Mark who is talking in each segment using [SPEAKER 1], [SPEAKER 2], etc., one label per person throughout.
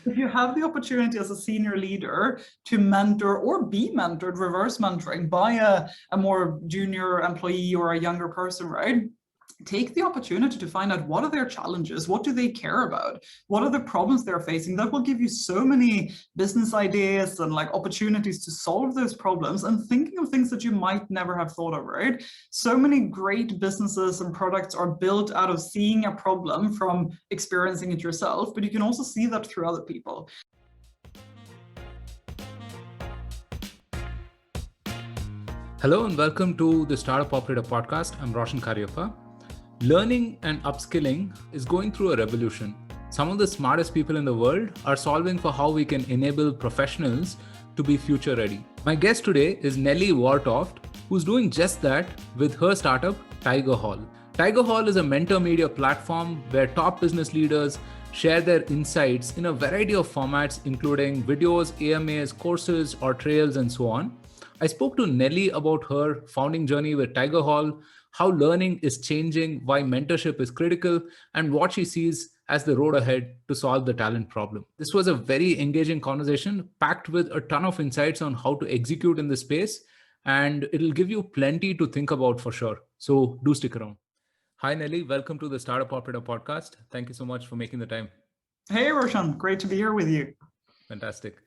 [SPEAKER 1] if you have the opportunity as a senior leader to mentor or be mentored, reverse mentoring by a more junior employee or a younger person, right? Take the opportunity to find out what are their challenges, what do they care about, what are the problems they're facing. That will give you so many business ideas and like opportunities to solve those problems and thinking of things that you might never have thought of, right? So many great businesses and products are built out of seeing a problem from experiencing it yourself, but you can also see that through other people.
[SPEAKER 2] Hello and welcome to the Startup Operator Podcast. I'm Roshan Karyappa. Learning and upskilling is going through a revolution. Some of the smartest people in the world are solving for how we can enable professionals to be future ready. My guest today is Nellie Wartoft, who's doing just that with her startup, Tigerhall. Tigerhall is a mentor media platform where top business leaders share their insights in a variety of formats, including videos, AMAs, courses, or trails, and so on. I spoke to Nellie about her founding journey with Tigerhall, how learning is changing, why mentorship is critical, and what she sees as the road ahead to solve the talent problem. This was a very engaging conversation, packed with a ton of insights on how to execute in this space, and it'll give you plenty to think about for sure. So do stick around. Hi, Nellie. Welcome to the Startup Operator Podcast. Thank you so much for making the time.
[SPEAKER 1] Hey, Roshan. Great to be here with you.
[SPEAKER 2] Fantastic.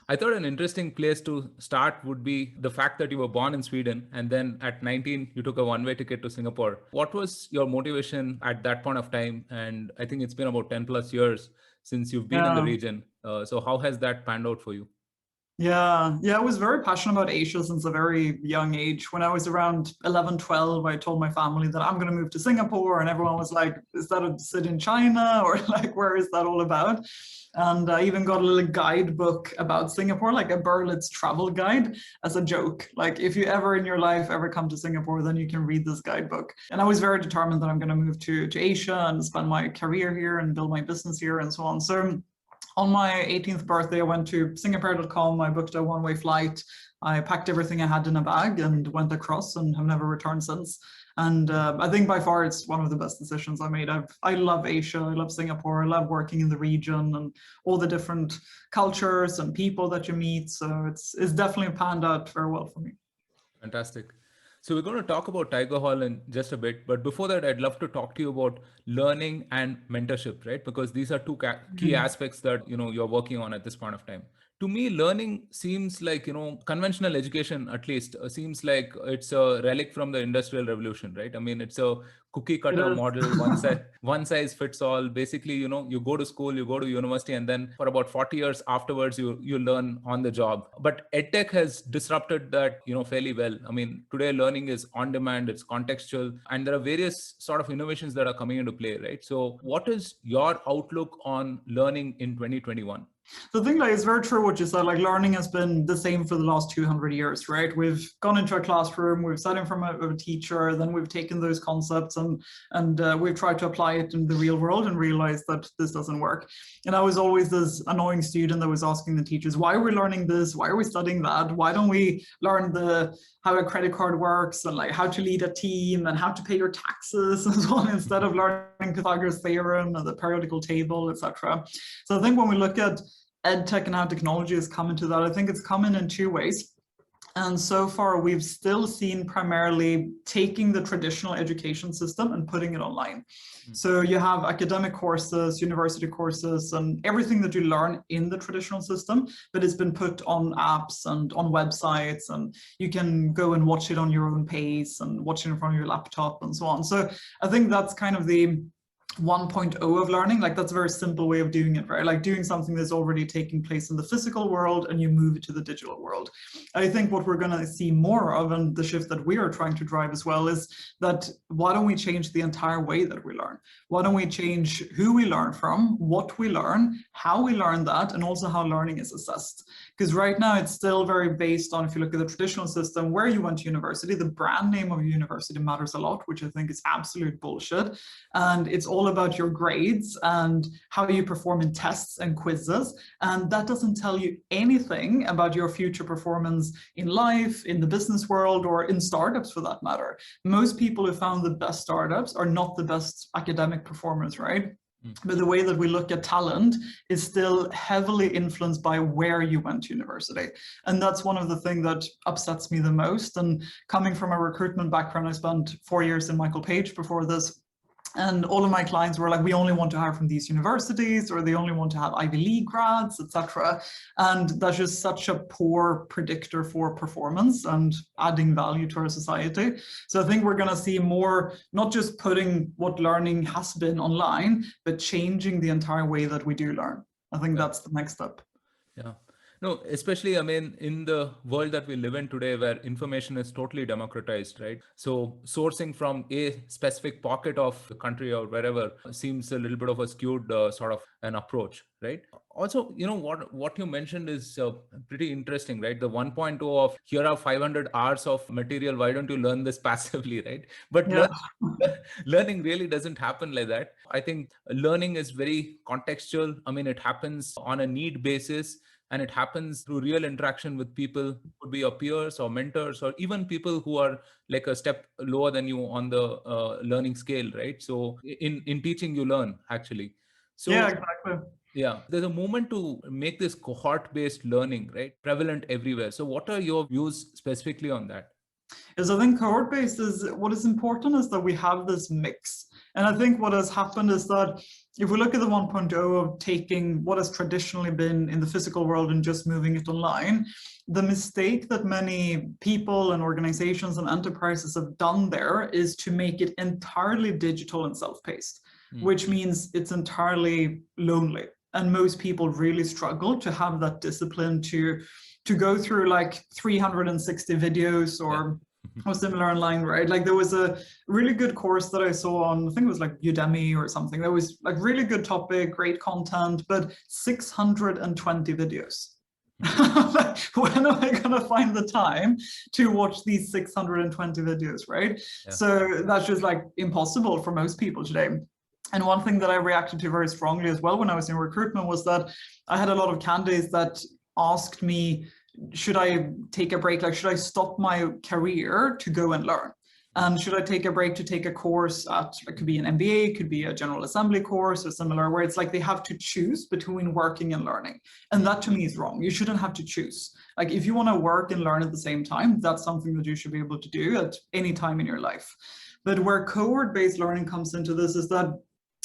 [SPEAKER 2] I thought an interesting place to start would be the fact that you were born in Sweden and then at 19, you took a one-way ticket to Singapore. What was your motivation at that point of time? And I think it's been about 10 plus years since you've been in the region. So how has that panned out for you?
[SPEAKER 1] Yeah, I was very passionate about Asia since a very young age. When I was around 11, 12, I told my family that I'm going to move to Singapore, and everyone was like, is that a city in China? Or like, where is that all about? And I even got a little guidebook about Singapore, like a Berlitz travel guide as a joke. Like, if you ever in your life ever come to Singapore, then you can read this guidebook. And I was very determined that I'm going to move to Asia and spend my career here and build my business here and so on. So on my 18th birthday, I went to Singapore.com. I booked a one-way flight. I packed everything I had in a bag and went across and have never returned since. And I think by far it's one of the best decisions I made. I love Asia. I love Singapore. I love working in the region and all the different cultures and people that you meet. So it's definitely panned out very well for me.
[SPEAKER 2] Fantastic. So we're going to talk about Tigerhall in just a bit, but before that, I'd love to talk to you about learning and mentorship, right? Because these are two key aspects that you're working on at this point of time. To me, learning seems like conventional education, at least, seems like it's a relic from the Industrial Revolution, right? I mean, it's a cookie cutter model, one size fits all. Basically, you go to school, you go to university, and then for about 40 years afterwards, you learn on the job. But EdTech has disrupted that, fairly well. I mean, today learning is on demand, it's contextual, and there are various sort of innovations that are coming into play, right? So what is your outlook on learning in 2021?
[SPEAKER 1] The thing is very true what you said, like learning has been the same for the last 200 years, right? We've gone into a classroom, we've sat in front of a teacher, then we've taken those concepts and we've tried to apply it in the real world and realized that this doesn't work. And I was always this annoying student that was asking the teachers, why are we learning this? Why are we studying that? Why don't we learn how a credit card works and like how to lead a team and how to pay your taxes and so on, instead of learning Pythagoras theorem and the periodical table, etc. So I think when we look at EdTech and how technology has come into that, I think it's come in two ways. And so far, we've still seen primarily taking the traditional education system and putting it online. So you have academic courses, university courses, and everything that you learn in the traditional system, but it's been put on apps and on websites, and you can go and watch it on your own pace and watch it in front of your laptop and so on. So I think that's kind of the 1.0 of learning. Like, that's a very simple way of doing it, right? Like doing something that's already taking place in the physical world and you move it to the digital world. I think what we're going to see more of, and the shift that we are trying to drive as well, is that why don't we change the entire way that we learn? Why don't we change who we learn from, what we learn, how we learn that, and also how learning is assessed? Because right now it's still very based on, if you look at the traditional system, where you went to university, the brand name of your university matters a lot, which I think is absolute bullshit. And it's all about your grades and how you perform in tests and quizzes. And that doesn't tell you anything about your future performance in life, in the business world, or in startups for that matter. Most people who found the best startups are not the best academic performers, right? But the way that we look at talent is still heavily influenced by where you went to university. And that's one of the things that upsets me the most. And coming from a recruitment background, I spent 4 years in Michael Page before this. And all of my clients were like, we only want to hire from these universities, or they only want to have Ivy League grads, etc. And that's just such a poor predictor for performance and adding value to our society. So I think we're going to see more, not just putting what learning has been online, but changing the entire way that we do learn. I think that's the next step.
[SPEAKER 2] Yeah. No, especially, I mean, in the world that we live in today, where information is totally democratized, right? So sourcing from a specific pocket of the country or wherever seems a little bit of a skewed sort of an approach, right? Also, what you mentioned is pretty interesting, right? The 1.0 of here are 500 hours of material. Why don't you learn this passively, right? But learning really doesn't happen like that. I think learning is very contextual. I mean, it happens on a need basis. And it happens through real interaction with people, could be your peers or mentors, or even people who are like a step lower than you on the learning scale, right? So in teaching, you learn actually. So
[SPEAKER 1] yeah, exactly.
[SPEAKER 2] Yeah, there's a movement to make this cohort-based learning, right, prevalent everywhere. So what are your views specifically on that?
[SPEAKER 1] Is I think cohort-based is what is important is that we have this mix. And I think what has happened is that if we look at the 1.0 of taking what has traditionally been in the physical world and just moving it online, the mistake that many people and organizations and enterprises have done there is to make it entirely digital and self-paced, which means it's entirely lonely. And most people really struggle to have that discipline to go through like 360 videos or similar online, right? Like there was a really good course that I saw on, I think it was like Udemy or something. That was like really good topic, great content, but 620 videos. Like, when am I going to find the time to watch these 620 videos, right? Yeah. So that's just like impossible for most people today. And one thing that I reacted to very strongly as well when I was in recruitment was that I had a lot of candidates that asked me, should I take a break? Like, should I stop my career to go and learn? And should I take a break to take a course at, it could be an MBA, it could be a General Assembly course or similar, where it's like they have to choose between working and learning. And that to me is wrong. You shouldn't have to choose. Like if you want to work and learn at the same time, that's something that you should be able to do at any time in your life. But where cohort-based learning comes into this is that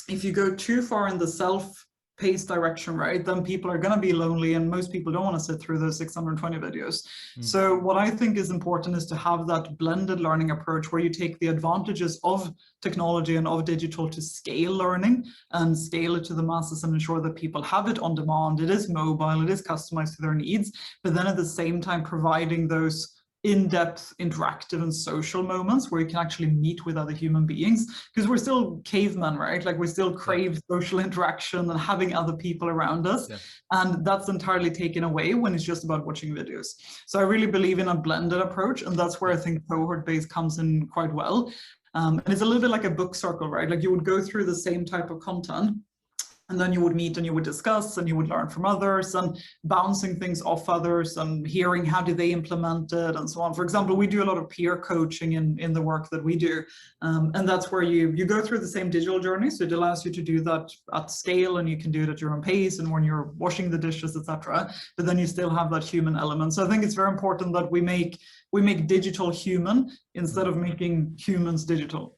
[SPEAKER 1] if you go too far in the self-paced direction, right, then people are going to be lonely, and most people don't want to sit through those 620 videos. So what I think is important is to have that blended learning approach where you take the advantages of technology and of digital to scale learning and scale it to the masses and ensure that people have it on demand. It is mobile, it is customized to their needs, but then at the same time providing those in-depth interactive and social moments where you can actually meet with other human beings, because we're still cavemen, right? Like we still crave social interaction and having other people around us. And that's entirely taken away when it's just about watching videos. So I really believe in a blended approach, and that's where I think cohort-based comes in quite well. And it's a little bit like a book circle, right? Like you would go through the same type of content, and then you would meet and you would discuss and you would learn from others and bouncing things off others and hearing how do they implement it and so on. For example, we do a lot of peer coaching in the work that we do. And that's where you go through the same digital journey. So it allows you to do that at scale, and you can do it at your own pace and when you're washing the dishes, etc. But then you still have that human element. So I think it's very important that we make digital human instead of making humans digital.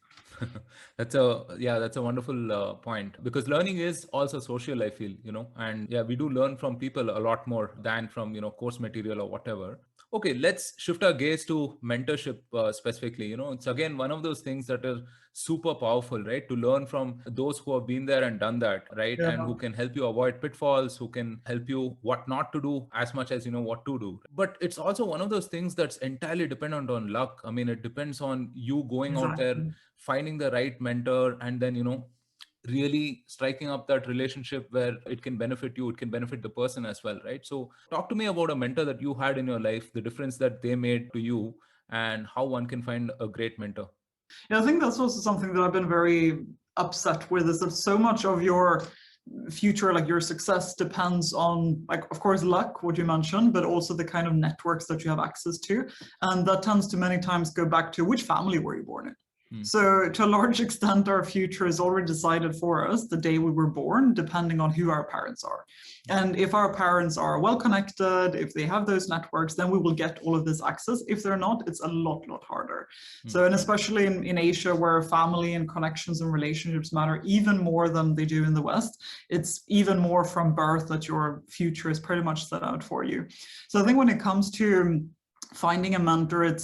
[SPEAKER 2] That's a wonderful point, because learning is also social, I feel, and we do learn from people a lot more than from, course material or whatever. Okay, let's shift our gaze to mentorship specifically. It's again one of those things that are super powerful, right? To learn from those who have been there and done that, right? And who can help you avoid pitfalls, who can help you what not to do as much as what to do. But it's also one of those things that's entirely dependent on luck. I mean, it depends on you going out there, finding the right mentor, and then really striking up that relationship where it can benefit you, it can benefit the person as well, right? So talk to me about a mentor that you had in your life, the difference that they made to you, and how one can find a great mentor.
[SPEAKER 1] Yeah, I think that's also something that I've been very upset with, is that so much of your future, like your success, depends on, like, of course, luck, what you mentioned, but also the kind of networks that you have access to. And that tends to many times go back to which family were you born in? So to a large extent, our future is already decided for us the day we were born, depending on who our parents are. And if our parents are well connected, if they have those networks, then we will get all of this access. If they're not, it's a lot harder. So, and especially in Asia, where family and connections and relationships matter even more than they do in the West, it's even more from birth that your future is pretty much set out for you. So I think when it comes to finding a mentor,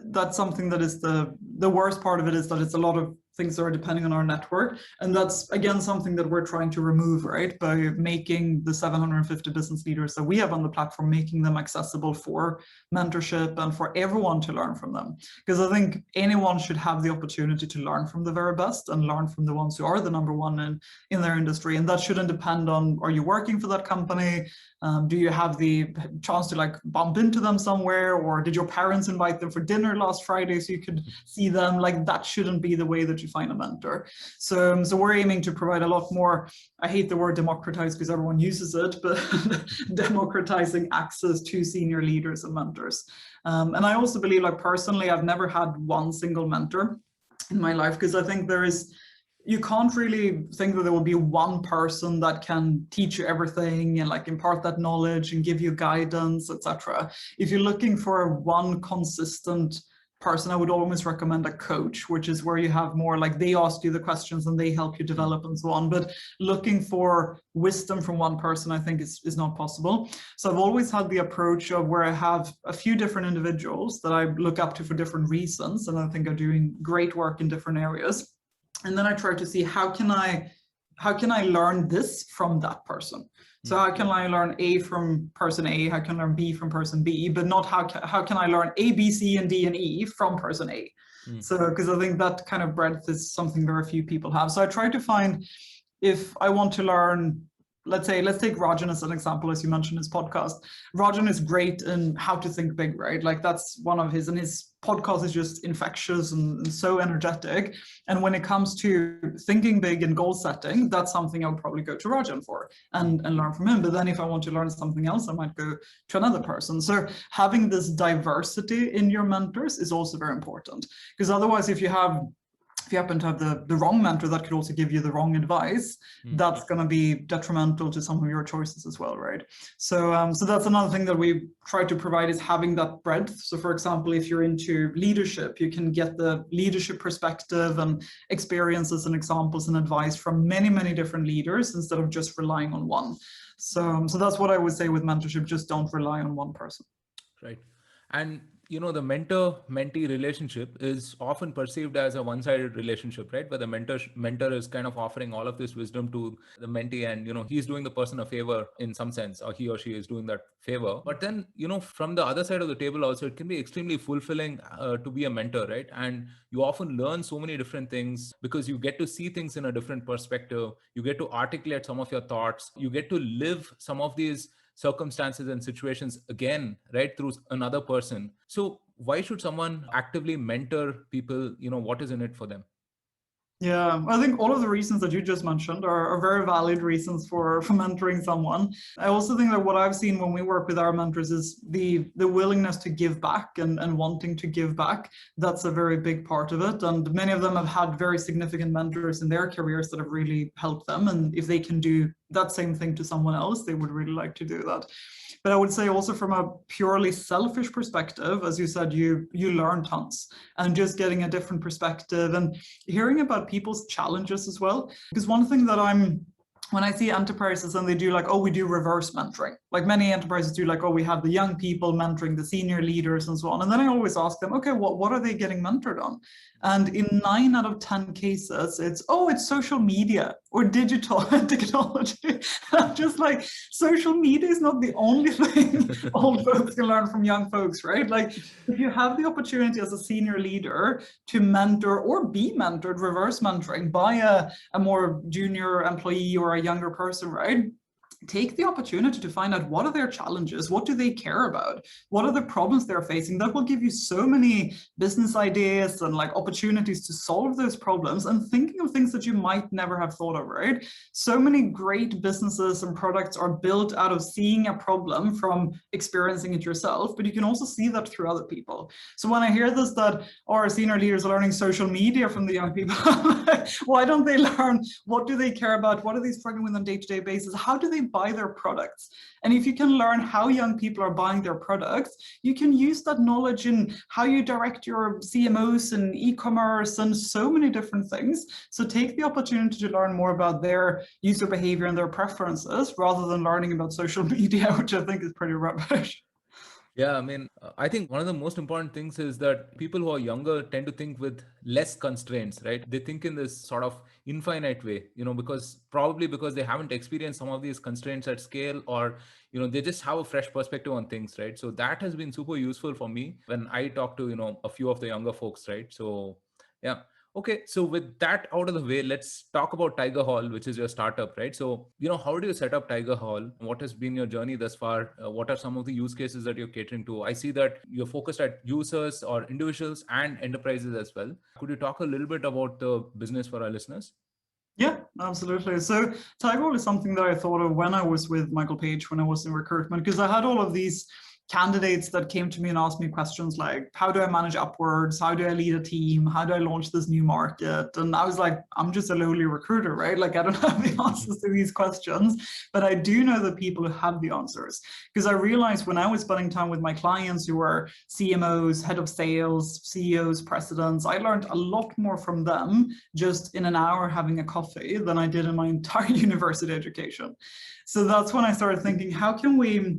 [SPEAKER 1] that's something that is the worst part of it, is that it's a lot of things that are depending on our network. And that's, again, something that we're trying to remove, right? By making the 750 business leaders that we have on the platform, making them accessible for mentorship and for everyone to learn from them. Because I think anyone should have the opportunity to learn from the very best and learn from the ones who are the number one in their industry. And that shouldn't depend on, are you working for that company? Do you have the chance to like bump into them somewhere? Or did your parents invite them for dinner last Friday so you could see them? Like, that shouldn't be the way that you find a mentor. So we're aiming to provide a lot more, I hate the word democratize because everyone uses it, but democratizing access to senior leaders and mentors. And I also believe, like personally, I've never had one single mentor in my life, because I think you can't really think that there will be one person that can teach you everything and like impart that knowledge and give you guidance, etc. If you're looking for one consistent person, I would always recommend a coach, which is where you have more like they ask you the questions and they help you develop and so on. But looking for wisdom from one person, I think is not possible. So I've always had the approach of where I have a few different individuals that I look up to for different reasons, and I think are doing great work in different areas. And then I try to see how can I learn this from that person? So how can I learn A from person A? How can I learn B from person B? But not how can I learn A, B, C, and D, and E from person A? So because I think that kind of breadth is something very few people have. So I try to find, if I want to learn, let's take Rajan as an example, as you mentioned his podcast. Rajan is great in how to think big, right? Like that's one of his, and his podcast is just infectious and so energetic. And when it comes to thinking big and goal setting, that's something I would probably go to Rajan for and learn from him. But then if I want to learn something else, I might go to another person. So having this diversity in your mentors is also very important, because otherwise if you happen to have the wrong mentor that could also give you the wrong advice, that's going to be detrimental to some of your choices as well, right? So that's another thing that we try to provide, is having that breadth. So for example, if you're into leadership, you can get the leadership perspective and experiences and examples and advice from many different leaders instead of just relying on one. So that's what I would say with mentorship, just don't rely on one person.
[SPEAKER 2] Right. And the mentor-mentee relationship is often perceived as a one-sided relationship, right? Where the mentor is kind of offering all of this wisdom to the mentee, and he's doing the person a favor in some sense, or he or she is doing that favor. But then from the other side of the table also, it can be extremely fulfilling to be a mentor, right? And you often learn so many different things because you get to see things in a different perspective. You get to articulate some of your thoughts. You get to live some of these circumstances and situations again, right, through another person. So why should someone actively mentor people? What is in it for them?
[SPEAKER 1] Yeah, I think all of the reasons that you just mentioned are very valid reasons for mentoring someone. I also think that what I've seen when we work with our mentors is the willingness to give back and wanting to give back. That's a very big part of it. And many of them have had very significant mentors in their careers that have really helped them. And if they can do that same thing to someone else, they would really like to do that. But I would say also from a purely selfish perspective, as you said, you learn tons, and just getting a different perspective and hearing about people's challenges as well. Because one thing that when I see enterprises and they do like, oh, we do reverse mentoring, like many enterprises do, like, oh, we have the young people mentoring the senior leaders and so on. And then I always ask them, okay, what are they getting mentored on? And in 9 out of 10 cases, it's social media or digital technology. I'm just like, social media is not the only thing old folks can learn from young folks, right? Like if you have the opportunity as a senior leader to mentor or be mentored, reverse mentoring by a more junior employee or a younger person, right? take the opportunity to find out what are their challenges, what do they care about, what are the problems they're facing. That will give you so many business ideas and like opportunities to solve those problems, and thinking of things that you might never have thought of, right? So many great businesses and products are built out of seeing a problem from experiencing it yourself, but you can also see that through other people. So when I hear this, that our senior leaders are learning social media from the young people, why don't they learn what do they care about, what are they struggling with on a day-to-day basis, how do they buy their products? And if you can learn how young people are buying their products, you can use that knowledge in how you direct your CMOs and e-commerce and so many different things. So take the opportunity to learn more about their user behavior and their preferences rather than learning about social media, which I think is pretty rubbish.
[SPEAKER 2] Yeah, I mean, I think one of the most important things is that people who are younger tend to think with less constraints, right? They think in this sort of infinite way, because they haven't experienced some of these constraints at scale, or, they just have a fresh perspective on things, right? So that has been super useful for me when I talk to, a few of the younger folks, right? So, yeah. Okay, so with that out of the way, let's talk about Tigerhall, which is your startup, right? So, how do you set up Tigerhall? What has been your journey thus far? What are some of the use cases that you're catering to? I see that you're focused at users or individuals and enterprises as well. Could you talk a little bit about the business for our listeners?
[SPEAKER 1] Yeah, absolutely. So Tigerhall is something that I thought of when I was with Michael Page, when I was in recruitment, because I had all of these candidates that came to me and asked me questions like, how do I manage upwards? How do I lead a team? How do I launch this new market? And I was like, I'm just a lowly recruiter, right? Like, I don't have the answers to these questions, but I do know the people who have the answers. Because I realized when I was spending time with my clients who were CMOs, head of sales, CEOs, presidents, I learned a lot more from them just in an hour having a coffee than I did in my entire university education. So that's when I started thinking, how can we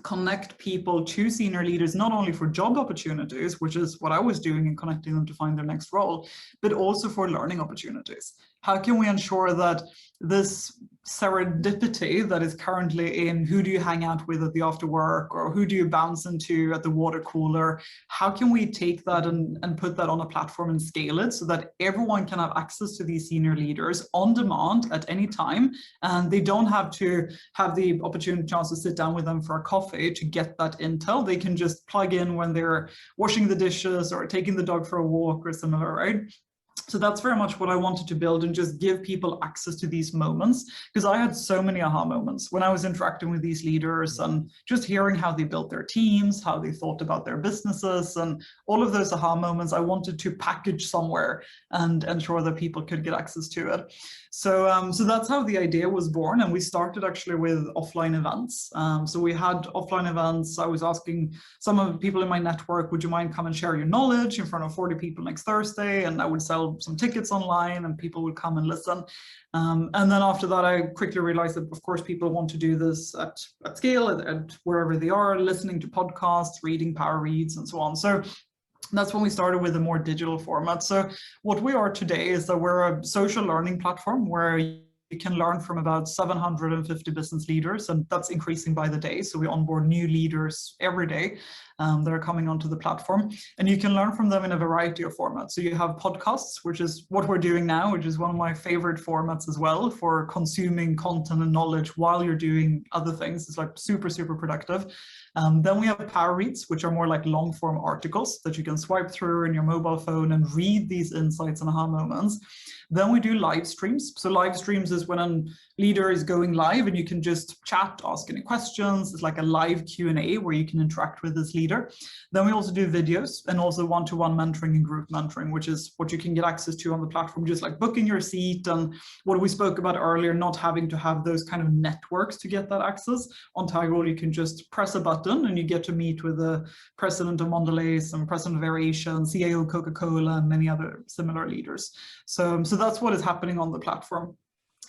[SPEAKER 1] connect people to senior leaders, not only for job opportunities, which is what I was doing and connecting them to find their next role, but also for learning opportunities. How can we ensure that this serendipity that is currently in who do you hang out with at the after work, or who do you bounce into at the water cooler, how can we take that and put that on a platform and scale it so that everyone can have access to these senior leaders on demand at any time, and they don't have to have the opportunity chance to sit down with them for a coffee to get that intel. They can just plug in when they're washing the dishes or taking the dog for a walk or similar, right? So that's very much what I wanted to build, and just give people access to these moments, because I had so many aha moments when I was interacting with these leaders and just hearing how they built their teams, how they thought about their businesses, and all of those aha moments I wanted to package somewhere and ensure that people could get access to it. So that's how the idea was born, and we started actually with offline events. So we had offline events. I was asking some of the people in my network, would you mind come and share your knowledge in front of 40 people next Thursday? And I would sell some tickets online and people would come and listen. And then after that, I quickly realized that, of course, people want to do this at scale, at wherever they are, listening to podcasts, reading power reads, and so on. So that's when we started with a more digital format. So what we are today is that we're a social learning platform where you can learn from about 750 business leaders, and that's increasing by the day. So we onboard new leaders every day that are coming onto the platform, and you can learn from them in a variety of formats. So you have podcasts, which is what we're doing now, which is one of my favorite formats as well for consuming content and knowledge while you're doing other things. It's like super, super productive. Then we have power reads, which are more like long form articles that you can swipe through in your mobile phone and read these insights and aha moments. Then we do live streams. So live streams is when a leader is going live and you can just chat, ask any questions. It's like a live Q&A where you can interact with this leader. Then we also do videos and also one-to-one mentoring and group mentoring, which is what you can get access to on the platform, just like booking your seat and what we spoke about earlier, not having to have those kind of networks to get that access. On Tigerhall, you can just press a button and you get to meet with the president of Mondelez and president of Aeration, CIO Coca-Cola, and many other similar leaders. So that's what is happening on the platform.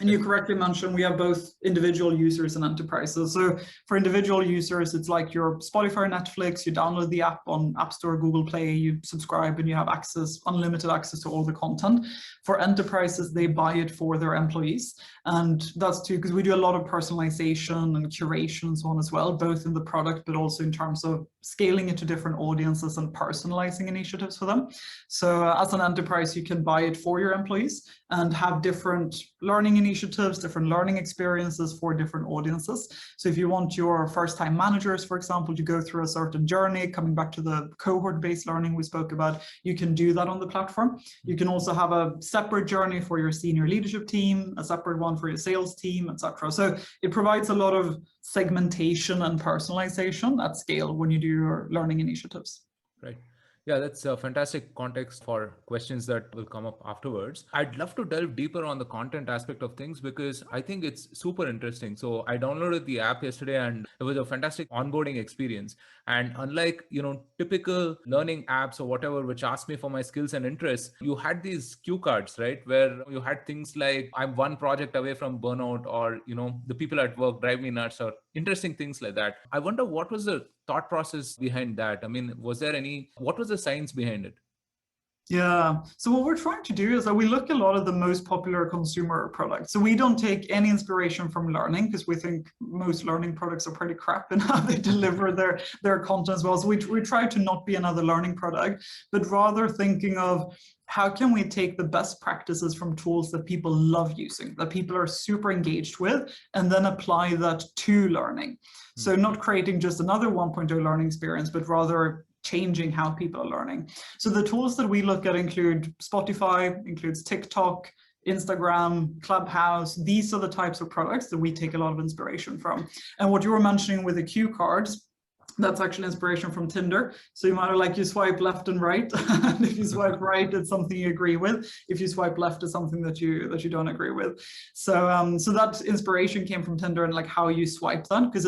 [SPEAKER 1] And you correctly mentioned we have both individual users and enterprises. So for individual users, it's like your Spotify or Netflix. You download the app on App Store, Google Play, you subscribe, and you have access, unlimited access to all the content. For enterprises, they buy it for their employees. And that's too, because we do a lot of personalization and curation and so on as well, both in the product, but also in terms of scaling it to different audiences and personalizing initiatives for them. So as an enterprise, you can buy it for your employees. and have different learning initiatives, different learning experiences for different audiences. So if you want your first-time managers, for example, to go through a certain journey, coming back to the cohort-based learning we spoke about, you can do that on the platform. You can also have a separate journey for your senior leadership team, a separate one for your sales team, etc. So it provides a lot of segmentation and personalization at scale when you do your learning initiatives.
[SPEAKER 2] Right. Yeah, that's a fantastic context for questions that will come up afterwards. I'd love to delve deeper on the content aspect of things because I think it's super interesting. So I downloaded the app yesterday and it was a fantastic onboarding experience. And unlike, typical learning apps or whatever, which ask me for my skills and interests, you had these cue cards, right? Where you had things like, I'm one project away from burnout, or, the people at work drive me nuts, or interesting things like that. I wonder what was the thought process behind that? I mean, what was the science behind it?
[SPEAKER 1] Yeah. So what we're trying to do is that we look at a lot of the most popular consumer products. So we don't take any inspiration from learning because we think most learning products are pretty crap in how they deliver their content as well. So we try to not be another learning product, but rather thinking of how can we take the best practices from tools that people love using, that people are super engaged with, and then apply that to learning. So not creating just another 1.0 learning experience, but rather changing how people are learning. So the tools that we look at include Spotify, includes TikTok, Instagram, Clubhouse. These are the types of products that we take a lot of inspiration from. And what you were mentioning with the cue cards, that's actually inspiration from Tinder. So you might have you swipe left and right. And if you swipe right, it's something you agree with. If you swipe left, it's something that you don't agree with. So so that inspiration came from Tinder and how you swipe that, because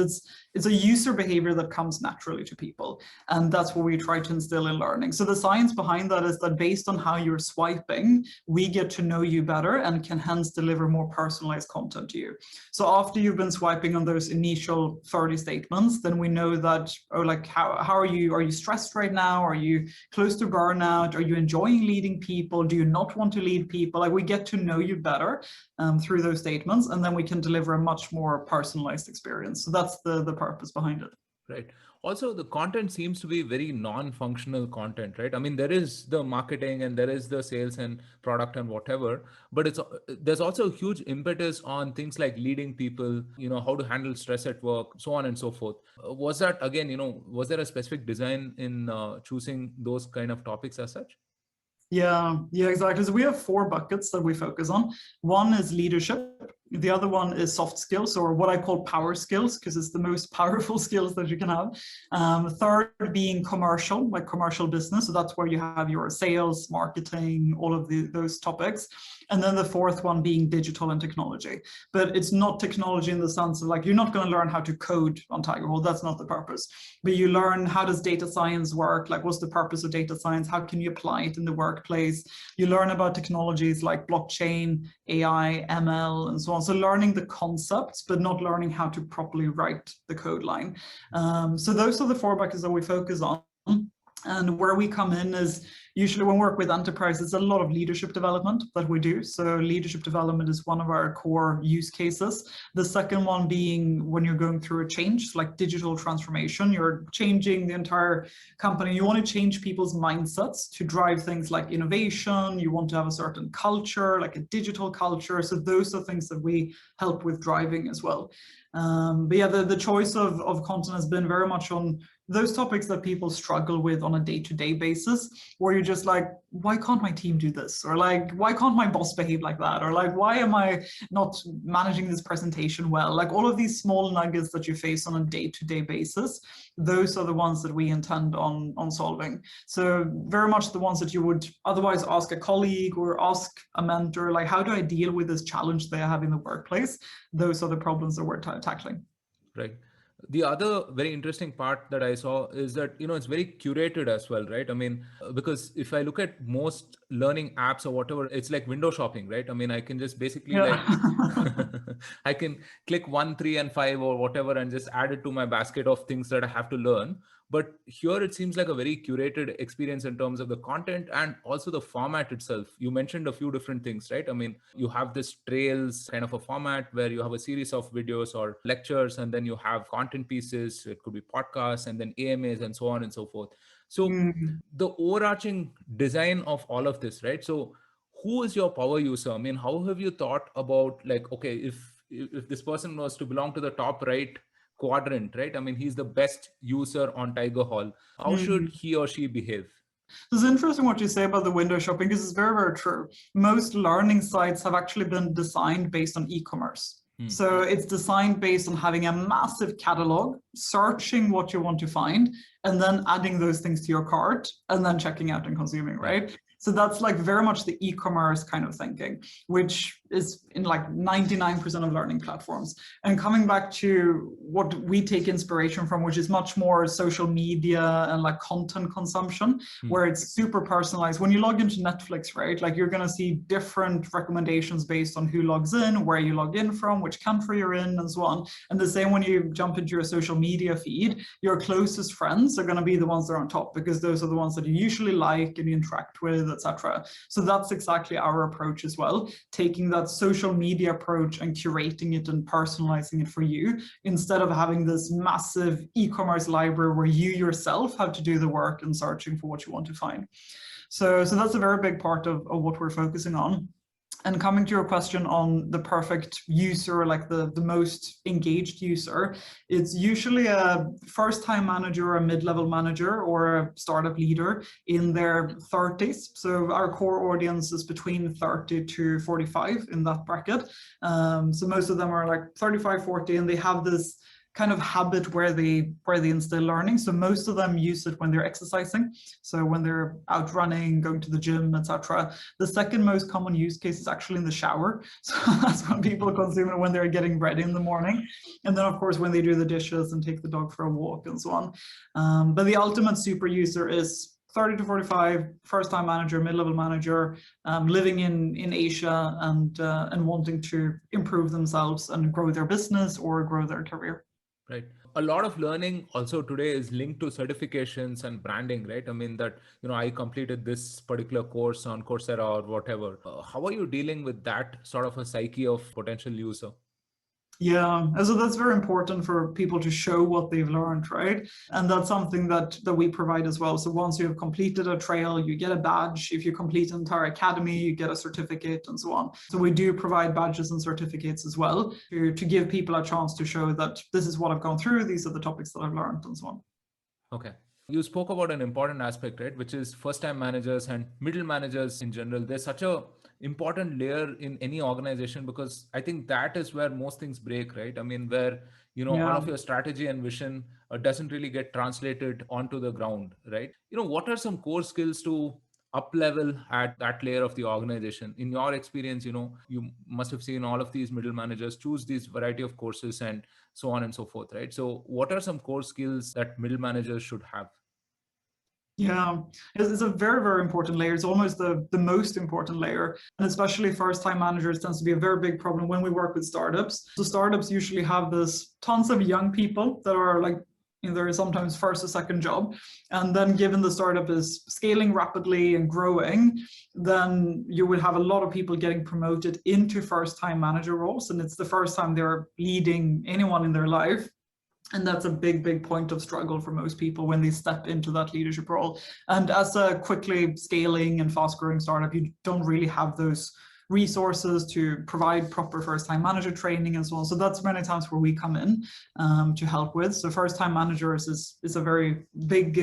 [SPEAKER 1] it's a user behavior that comes naturally to people. And that's what we try to instill in learning. So the science behind that is that based on how you're swiping, we get to know you better and can hence deliver more personalized content to you. So after you've been swiping on those initial 30 statements, then we know that, how are you stressed right now? Are you close to burnout? Are you enjoying leading people? Do you not want to lead people? We get to know you better through those statements, and then we can deliver a much more personalized experience. So that's the purpose behind it.
[SPEAKER 2] Right. Also, the content seems to be very non-functional content, right? I mean, there is the marketing and there is the sales and product and whatever, but there's also a huge impetus on things like leading people, how to handle stress at work, so on and so forth. Was that, again, was there a specific design in choosing those kind of topics as such?
[SPEAKER 1] Yeah, exactly. So we have 4 buckets that we focus on. One is leadership. The other one is soft skills, or what I call power skills, because it's the most powerful skills that you can have. Third being commercial, like commercial business. So that's where you have your sales, marketing, all of those topics. And then the fourth one being digital and technology. But it's not technology in the sense of you're not going to learn how to code on Tigerhall. That's not the purpose. But you learn, how does data science work? What's the purpose of data science? How can you apply it in the workplace? You learn about technologies like blockchain, AI, ML, and so on. So learning the concepts, but not learning how to properly write the code line. So those are the 4 buckets that we focus on. And where we come in is usually when we work with enterprises, a lot of leadership development that we do. So leadership development is one of our core use cases. The second one being when you're going through a change, like digital transformation, you're changing the entire company. You want to change people's mindsets to drive things like innovation. You want to have a certain culture, like a digital culture. So those are things that we help with driving as well. But yeah, the choice of content has been very much on those topics that people struggle with on a day-to-day basis, where you're just why can't my team do this? Or why can't my boss behave like that? Or why am I not managing this presentation well? All of these small nuggets that you face on a day-to-day basis, those are the ones that we intend on solving. So very much the ones that you would otherwise ask a colleague or ask a mentor, how do I deal with this challenge they have in the workplace? Those are the problems that we're tackling.
[SPEAKER 2] Right. The other very interesting part that I saw is that, it's very curated as well, right? I mean, because if I look at most learning apps or whatever, it's like window shopping, right? I mean, I can just basically I can click 1, 3, and 5 or whatever and just add it to my basket of things that I have to learn. But here it seems like a very curated experience in terms of the content and also the format itself. You mentioned a few different things, right? I mean, you have this trails kind of a format where you have a series of videos or lectures, and then you have content pieces. It could be podcasts and then AMAs and so on and so forth. So the overarching design of all of this, right? So who is your power user? I mean, how have you thought about like, okay, if this person was to belong to the top right quadrant, right? I mean, he's the best user on Tigerhall. How should he or she behave?
[SPEAKER 1] It's interesting what you say about the window shopping, because it's very, very true. Most learning sites have actually been designed based on e-commerce. So it's designed based on having a massive catalog, searching what you want to find, and then adding those things to your cart, and then checking out and consuming, right? So that's like very much the e-commerce kind of thinking, which is in like 99% of learning platforms. And coming back to what we take inspiration from, which is much more social media and like content consumption, where it's super personalized. When you log into Netflix, right, like you're going to see different recommendations based on who logs in, where you log in from, which country you're in, and so on. And the same when you jump into your social media feed, your closest friends are going to be the ones that are on top, because those are the ones that you usually like and you interact with, etc. So that's exactly our approach as well, taking that social media approach and curating it and personalizing it for you, instead of having this massive e-commerce library where you yourself have to do the work and searching for what you want to find. So that's a very big part of what we're focusing on. And coming to your question on the perfect user, like the most engaged user, it's usually a first-time manager, a mid-level manager, or a startup leader in their 30s. So our core audience is between 30 to 45 in that bracket. So most of them are like 35, 40, and they have this kind of habit where they instill learning. So most of them use it when they're exercising. So when they're out running, going to the gym, etc. The second most common use case is actually in the shower. So that's when people consume it, when they're getting ready in the morning. And then of course, when they do the dishes and take the dog for a walk and so on. But the ultimate super user is 30 to 45, first-time manager, mid-level manager, living in Asia and wanting to improve themselves and grow their business or grow their career.
[SPEAKER 2] Right. A lot of learning also today is linked to certifications and branding, right? I mean that, I completed this particular course on Coursera or whatever. How are you dealing with that sort of a psyche of potential user?
[SPEAKER 1] Yeah, and so that's very important for people to show what they've learned, right? And that's something that we provide as well. So once you have completed a trail, you get a badge. If you complete an entire academy, you get a certificate and so on. So we do provide badges and certificates as well to give people a chance to show that this is what I've gone through, these are the topics that I've learned and so on.
[SPEAKER 2] Okay. You spoke about an important aspect, right? Which is first-time managers and middle managers in general. There's such a important layer in any organization, because I think that is where most things break, right? I mean, where, all of your strategy and vision doesn't really get translated onto the ground, right? What are some core skills to up level at that layer of the organization? In your experience, you must have seen all of these middle managers choose these variety of courses and so on and so forth, right? So what are some core skills that middle managers should have?
[SPEAKER 1] Yeah, it's a very, very important layer. It's almost the most important layer. And especially first-time managers tends to be a very big problem when we work with startups. So startups usually have this tons of young people that are like in their sometimes first or second job. And then given the startup is scaling rapidly and growing, then you will have a lot of people getting promoted into first-time manager roles. And it's the first time they're leading anyone in their life. And that's a big, big point of struggle for most people when they step into that leadership role. And as a quickly scaling and fast growing startup, you don't really have those resources to provide proper first-time manager training and so on. So that's many times where we come in to help with. So first-time managers is a very big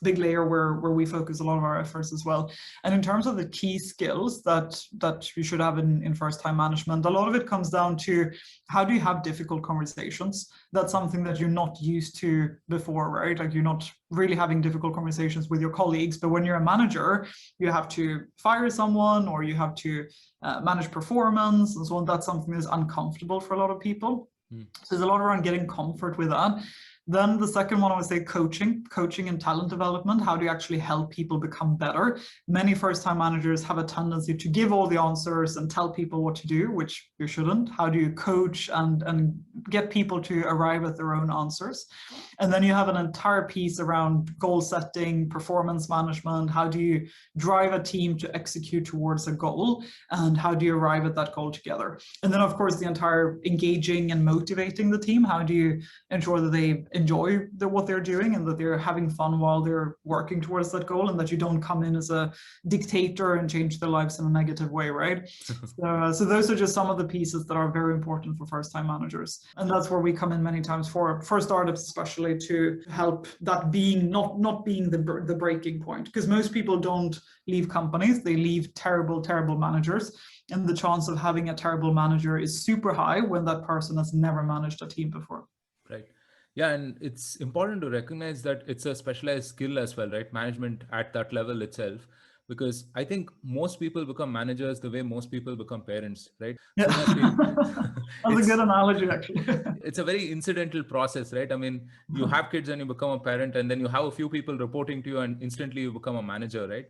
[SPEAKER 1] layer where we focus a lot of our efforts as well. And in terms of the key skills that you should have in first-time management, a lot of it comes down to how do you have difficult conversations? That's something that you're not used to before, right? Like you're not really having difficult conversations with your colleagues, but when you're a manager, you have to fire someone or you have to manage performance and so on. That's something that's uncomfortable for a lot of people. So there's a lot around getting comfort with that. Then the second one, I would say coaching and talent development. How do you actually help people become better? Many first-time managers have a tendency to give all the answers and tell people what to do, which you shouldn't. How do you coach and get people to arrive at their own answers? And then you have an entire piece around goal setting, performance management. How do you drive a team to execute towards a goal? And how do you arrive at that goal together? And then, of course, the entire engaging and motivating the team. How do you ensure that they enjoy what they're doing and that they're having fun while they're working towards that goal, and that you don't come in as a dictator and change their lives in a negative way, right? So those are just some of the pieces that are very important for first-time managers. And that's where we come in many times for startups, especially to help that being not being the breaking point. Because most people don't leave companies, they leave terrible managers. And the chance of having a terrible manager is super high when that person has never managed a team before.
[SPEAKER 2] Right. Yeah, and it's important to recognize that it's a specialized skill as well, right? Management at that level itself. Because I think most people become managers the way most people become parents, right?
[SPEAKER 1] Yeah. That's a good analogy, actually.
[SPEAKER 2] It's a very incidental process, right? I mean, you have kids and you become a parent, and then you have a few people reporting to you and instantly you become a manager, right?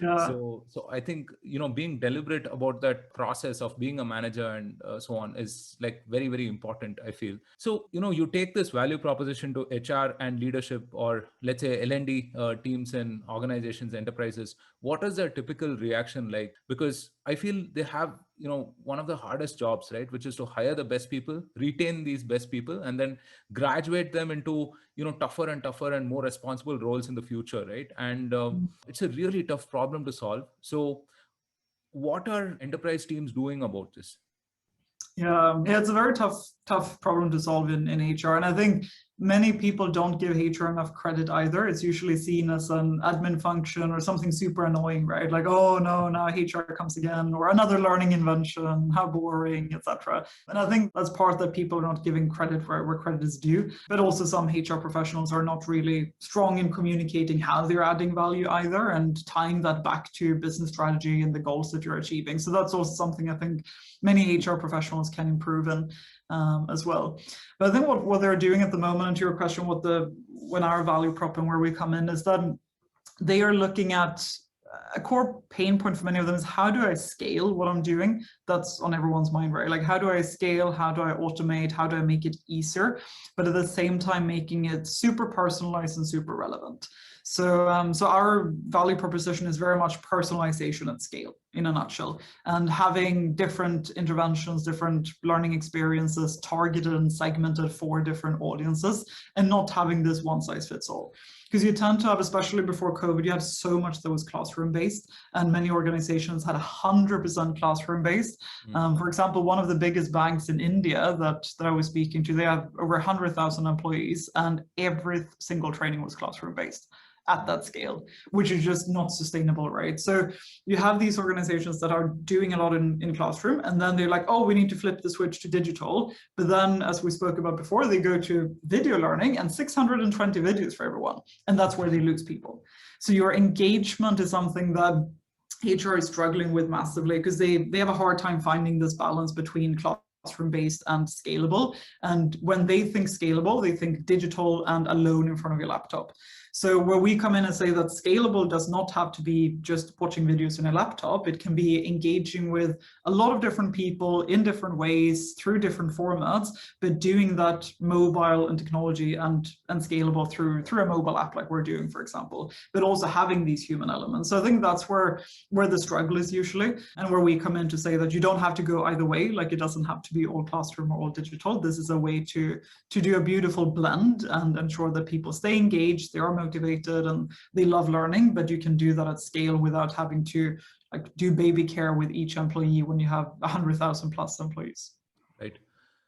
[SPEAKER 1] Yeah.
[SPEAKER 2] So I think, being deliberate about that process of being a manager and so on is like very, very important, I feel. So, you take this value proposition to HR and leadership, or let's say L&D teams and organizations, enterprises. What is their typical reaction like? Because I feel they have, one of the hardest jobs, right? Which is to hire the best people, retain these best people, and then graduate them into, tougher and tougher and more responsible roles in the future, right? And it's a really tough problem to solve. So what are enterprise teams doing about this?
[SPEAKER 1] Yeah, it's a very tough problem to solve in HR. And I think many people don't give HR enough credit either. It's usually seen as an admin function or something super annoying, right? Like, oh no, now HR comes again, or another learning invention, how boring, etc. And I think that's part that people are not giving credit where credit is due. But also some HR professionals are not really strong in communicating how they're adding value either, and tying that back to business strategy and the goals that you're achieving. So that's also something I think many HR professionals can improve in as well. But I think what they're doing at the moment, and to your question, when our value prop and where we come in, is that they are looking at a core pain point for many of them is, how do I scale what I'm doing? That's on everyone's mind, right? Like, how do I scale? How do I automate? How do I make it easier? But at the same time, making it super personalized and super relevant. So our value proposition is very much personalization at scale, in a nutshell, and having different interventions, different learning experiences targeted and segmented for different audiences, and not having this one size fits all. Because you tend to have, especially before COVID, you had so much that was classroom-based, and many organizations had 100% classroom-based. For example, one of the biggest banks in India that I was speaking to, they have over 100,000 employees, and every single training was classroom-based at that scale, which is just not sustainable, right? So you have these organizations that are doing a lot in classroom, and then they're like, oh, we need to flip the switch to digital. But then, as we spoke about before, they go to video learning and 620 videos for everyone. And that's where they lose people. So your engagement is something that HR is struggling with massively, because they have a hard time finding this balance between classroom-based and scalable. And when they think scalable, they think digital and alone in front of your laptop. So where we come in and say that scalable does not have to be just watching videos on a laptop, it can be engaging with a lot of different people in different ways through different formats, but doing that mobile and technology and scalable through a mobile app like we're doing, for example, but also having these human elements. So I think that's where the struggle is usually, and where we come in to say that you don't have to go either way, like it doesn't have to be all classroom or all digital. This is a way to do a beautiful blend and ensure that people stay engaged, they are motivated, and they love learning, but you can do that at scale without having to do baby care with each employee when you have 100,000 plus employees.
[SPEAKER 2] Right.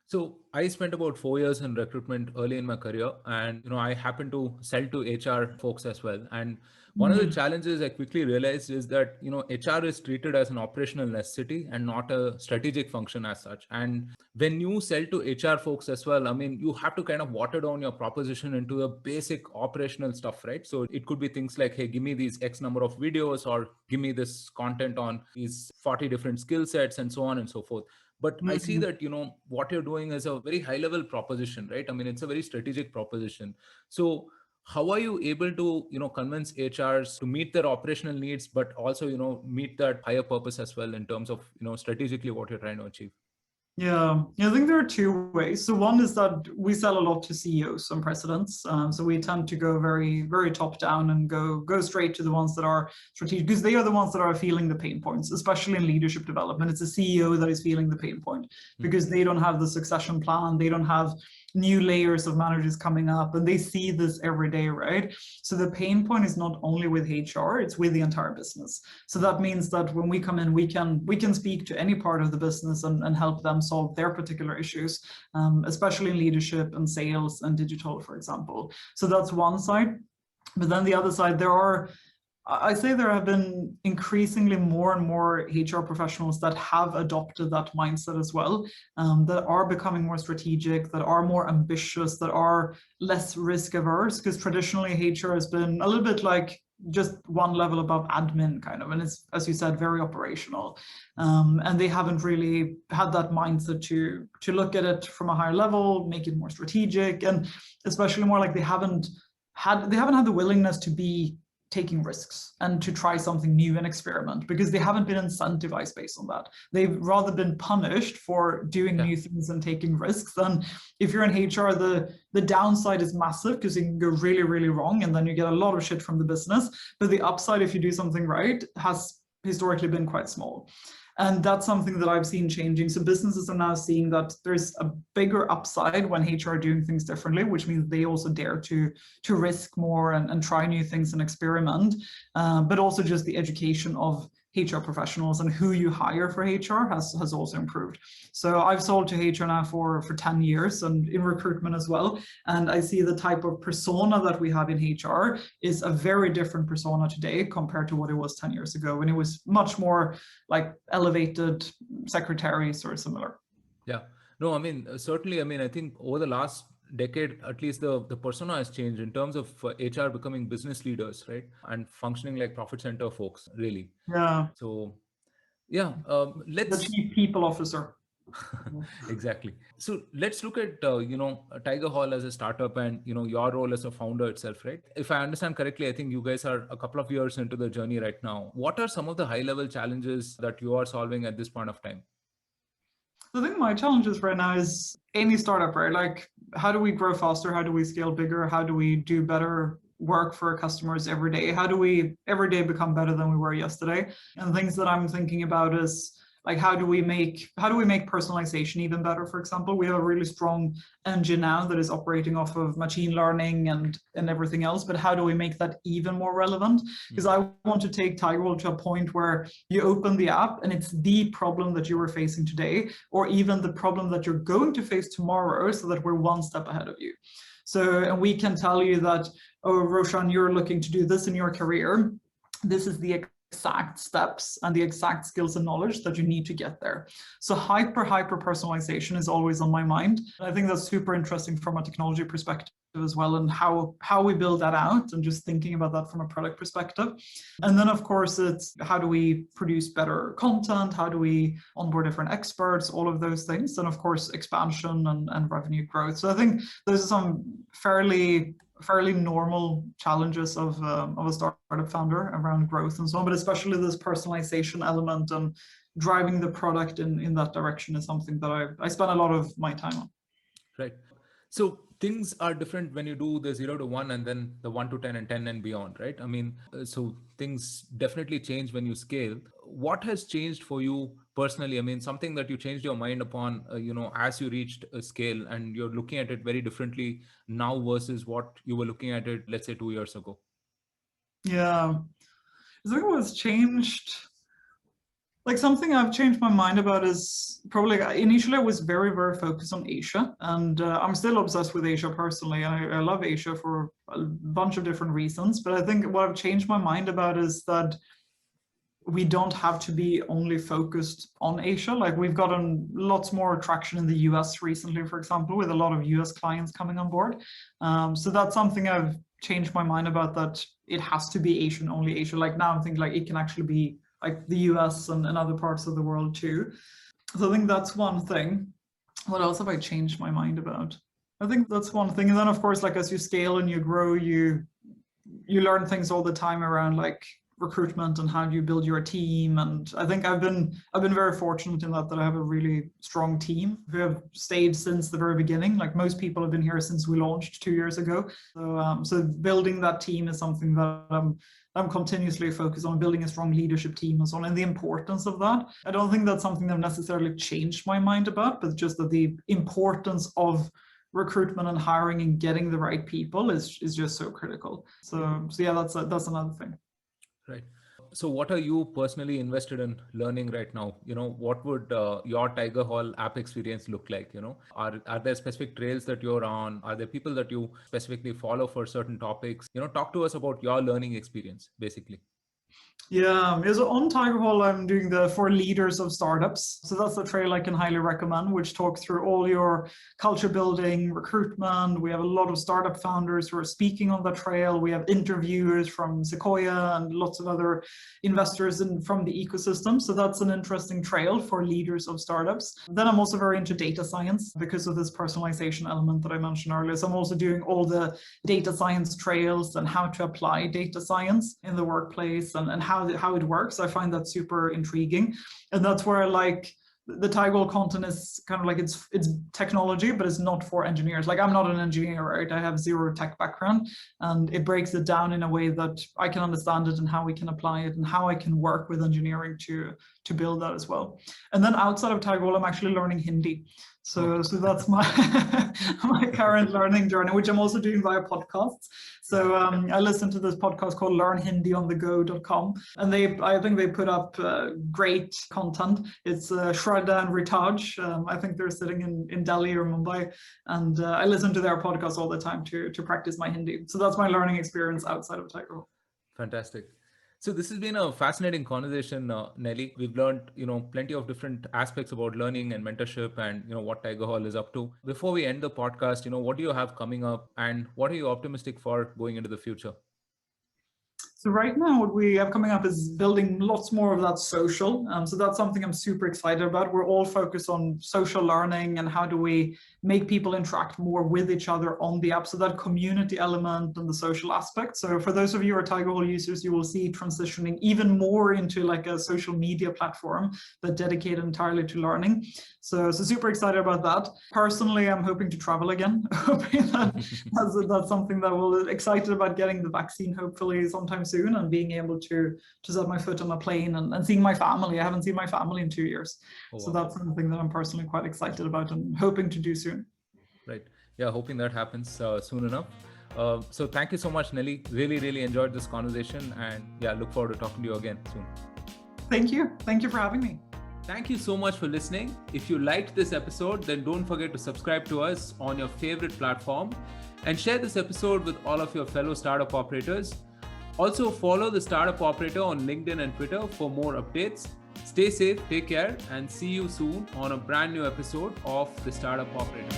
[SPEAKER 2] So I spent about 4 years in recruitment early in my career, and I happened to sell to HR folks as well. And one of the challenges I quickly realized is that HR is treated as an operational necessity and not a strategic function as such. And when you sell to HR folks as well, I mean, you have to kind of water down your proposition into the basic operational stuff, right? So it could be things like, hey, give me these X number of videos, or give me this content on these 40 different skill sets, and so on and so forth. But I see that, what you're doing is a very high level proposition, right? I mean, it's a very strategic proposition. So how are you able to, convince HRs to meet their operational needs, but also, meet that higher purpose as well in terms of, strategically what you're trying to achieve?
[SPEAKER 1] Yeah, I think there are two ways. So one is that we sell a lot to CEOs and presidents. So we tend to go very, very top down and go straight to the ones that are strategic, because they are the ones that are feeling the pain points, especially in leadership development. It's the CEO that is feeling the pain point, because they don't have the succession plan. They don't have new layers of managers coming up, and they see this every day, right? So the pain point is not only with HR, it's with the entire business. So that means that when we come in, we can speak to any part of the business and help them solve their particular issues, especially in leadership and sales and digital, for example. So that's one side. But then the other side, I say there have been increasingly more and more HR professionals that have adopted that mindset as well, that are becoming more strategic, that are more ambitious, that are less risk averse, because traditionally HR has been a little bit like just one level above admin kind of, and it's, as you said, very operational. And they haven't really had that mindset to look at it from a higher level, make it more strategic, and especially more like they haven't had the willingness to be taking risks and to try something new and experiment, because they haven't been incentivized based on that. They've rather been punished for doing new things and taking risks. And if you're in HR, the downside is massive because it can go really, really wrong, and then you get a lot of shit from the business. But the upside, if you do something right, has historically been quite small. And that's something that I've seen changing. So businesses are now seeing that there's a bigger upside when HR are doing things differently, which means they also dare to risk more and try new things and experiment. But also just the education of HR professionals and who you hire for HR has also improved. So I've sold to HR now for 10 years and in recruitment as well. And I see the type of persona that we have in HR is a very different persona today compared to what it was 10 years ago, when it was much more like elevated secretaries or similar.
[SPEAKER 2] Yeah, no, I mean, certainly, I mean, I think over the last decade, at least the persona has changed in terms of HR becoming business leaders, right? And functioning like profit center folks, really.
[SPEAKER 1] Yeah.
[SPEAKER 2] So, yeah, let's...
[SPEAKER 1] The chief people officer.
[SPEAKER 2] Exactly. So let's look at, Tigerhall as a startup and, your role as a founder itself, right? If I understand correctly, I think you guys are a couple of years into the journey right now. What are some of the high level challenges that you are solving at this point of time?
[SPEAKER 1] I think my challenges right now is any startup, right? Like, how do we grow faster? How do we scale bigger? How do we do better work for our customers every day? How do we every day become better than we were yesterday? And things that I'm thinking about is like, how do we make personalization even better? For example, we have a really strong engine now that is operating off of machine learning and everything else, but how do we make that even more relevant? Because I want to take Tigerhall to a point where you open the app and it's the problem that you were facing today, or even the problem that you're going to face tomorrow, so that we're one step ahead of you. So, and we can tell you that, oh, Roshan, you're looking to do this in your career. This is the exact steps and the exact skills and knowledge that you need to get there. So hyper personalization is always on my mind. I think that's super interesting from a technology perspective as well, and how we build that out, and just thinking about that from a product perspective. And then of course it's how do we produce better content, how do we onboard different experts, all of those things, and of course expansion and revenue growth. So I think those are some fairly normal challenges of a startup founder around growth and so on, but especially this personalization element and driving the product in that direction is something that I spend a lot of my time on.
[SPEAKER 2] Right. So things are different when you do the 0 to 1 and then the 1 to 10 and 10 and beyond, right? I mean, so things definitely change when you scale. What has changed for you personally? I mean, something that you changed your mind upon, as you reached a scale and you're looking at it very differently now versus what you were looking at it, let's say 2 years ago.
[SPEAKER 1] Yeah, I think what's changed, like something I've changed my mind about is probably, initially I was very, very focused on Asia, and I'm still obsessed with Asia personally. I love Asia for a bunch of different reasons, but I think what I've changed my mind about is that we don't have to be only focused on Asia. Like, we've gotten lots more traction in the US recently, for example, with a lot of US clients coming on board. So that's something I've changed my mind about, that it has to be Asian, only Asia. Like now I'm thinking like it can actually be like the US and other parts of the world too. So I think that's one thing. What else have I changed my mind about? I think that's one thing. And then of course, like as you scale and you grow, you learn things all the time around like recruitment and how do you build your team. And I think I've been very fortunate in that I have a really strong team who have stayed since the very beginning. Like most people have been here since we launched 2 years ago. So building that team is something that I'm continuously focused on, building a strong leadership team and so on, and the importance of that. I don't think that's something I've necessarily changed my mind about, but just that the importance of recruitment and hiring and getting the right people is just so critical. So yeah, that's another thing.
[SPEAKER 2] Right. So what are you personally invested in learning right now? What would your Tigerhall app experience look like? Are there specific trails that you're on? Are there people that you specifically follow for certain topics? Talk to us about your learning experience, basically.
[SPEAKER 1] Yeah, so on Tigerhall, I'm doing the for leaders of startups. So that's the trail I can highly recommend, which talks through all your culture building, recruitment. We have a lot of startup founders who are speaking on the trail. We have interviewers from Sequoia and lots of other investors from the ecosystem. So that's an interesting trail for leaders of startups. Then I'm also very into data science because of this personalization element that I mentioned earlier. So I'm also doing all the data science trails and how to apply data science in the workplace and how it works. I find that super intriguing. And that's where like the Tigerhall content is kind of like it's technology, but it's not for engineers. Like I'm not an engineer, right? I have zero tech background, and it breaks it down in a way that I can understand it and how we can apply it and how I can work with engineering to build that as well. And then outside of Tigerhall, I'm actually learning Hindi. So that's my my current learning journey, which I'm also doing via podcasts. So I listen to this podcast called learnhindionthego.com, and I think they put up great content. It's Shraddha and Ritaj. I think they're sitting in Delhi or Mumbai, and I listen to their podcasts all the time to practice my Hindi. So that's my learning experience outside of Tigerhall.
[SPEAKER 2] Fantastic. So this has been a fascinating conversation, Nellie. We've learned, plenty of different aspects about learning and mentorship and, what Tigerhall is up to. Before we end the podcast, what do you have coming up and what are you optimistic for going into the future?
[SPEAKER 1] So right now, what we have coming up is building lots more of that social. So that's something I'm super excited about. We're all focused on social learning and how do we make people interact more with each other on the app. So that community element and the social aspect. So for those of you who are Tigerhall users, you will see transitioning even more into like a social media platform that dedicated entirely to learning. So super excited about that. Personally, I'm hoping to travel again. Hoping that's something that will excited about getting the vaccine hopefully sometime soon and being able to set my foot on a plane and seeing my family. I haven't seen my family in 2 years. Oh, wow. So that's something that I'm personally quite excited about and hoping to do soon.
[SPEAKER 2] Right. Yeah, hoping that happens soon enough. So thank you so much, Nellie. Really, really enjoyed this conversation and yeah, look forward to talking to you again soon.
[SPEAKER 1] Thank you. Thank you for having me.
[SPEAKER 2] Thank you so much for listening. If you liked this episode, then don't forget to subscribe to us on your favorite platform and share this episode with all of your fellow startup operators. Also follow the Startup Operator on LinkedIn and Twitter for more updates. Stay safe, take care, and see you soon on a brand new episode of the Startup Operator.